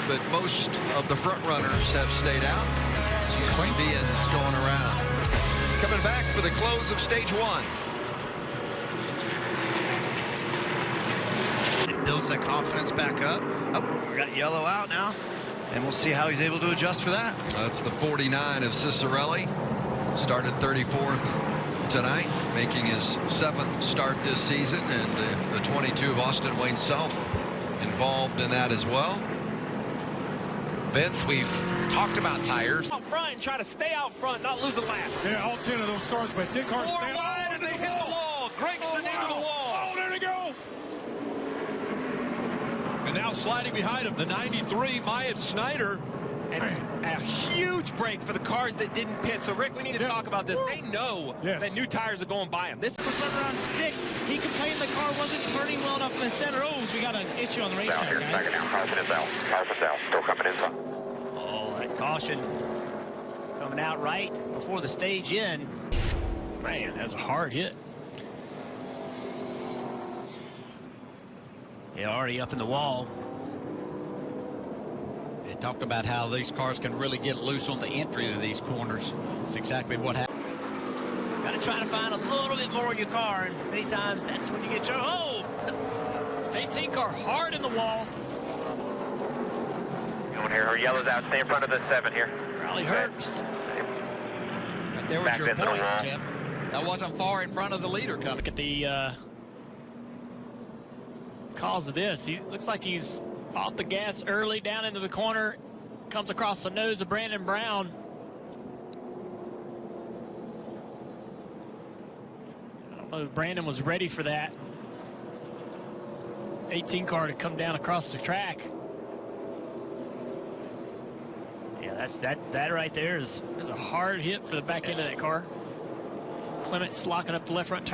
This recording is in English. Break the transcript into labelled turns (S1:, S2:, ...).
S1: but most of the front runners have stayed out. So you see Viens going around. Coming back for the close of stage 1.
S2: It builds that confidence back up. Oh, we got yellow out now. And we'll see how he's able to adjust for that.
S1: That's the 49 of Ciccarelli. Started 34th tonight, making his 7th start this season, and the 22 of Austin Wayne Self involved in that as well.
S3: Vince, we've talked about tires.
S4: Out front and try to stay out front, not lose a lap.
S5: Yeah, all 10 of those cars, but 10 cars stand
S3: wide, and they hit the wall. Gregson into the wall.
S5: Oh, there they go.
S3: And now sliding behind him, the 93 Myatt Snider.
S4: And a huge break for the cars that didn't pit. So, Rick, we need to talk about this. They know that new tires are going by them. This
S6: was around 6. He complained the car wasn't turning well enough in the center. Oh, we got an issue on the racetrack, guys.
S7: Second now. Confidence down. Confidence down. Still coming inside.
S6: Oh, that caution coming out right before the stage in.
S2: Man, that's a hard hit.
S6: Yeah, already up in the wall.
S8: They talked about how these cars can really get loose on the entry to these corners. That's exactly what happened.
S6: Got to try to find a little bit more in your car, and many times that's when you get your 18 car hard in the wall.
S7: Going here. Her yellow's out. Stay in front of the 7 here.
S6: Rally Herbst.
S8: Right there was your point, Jeff. That wasn't far in front of the leader coming.
S6: Look at the cause of this. He looks like he's off the gas early, down into the corner, comes across the nose of Brandon Brown. I don't know if Brandon was ready for that 18 car to come down across the track. Yeah, that right there is a hard hit for the back end of that car. Clement's locking up the left front tire.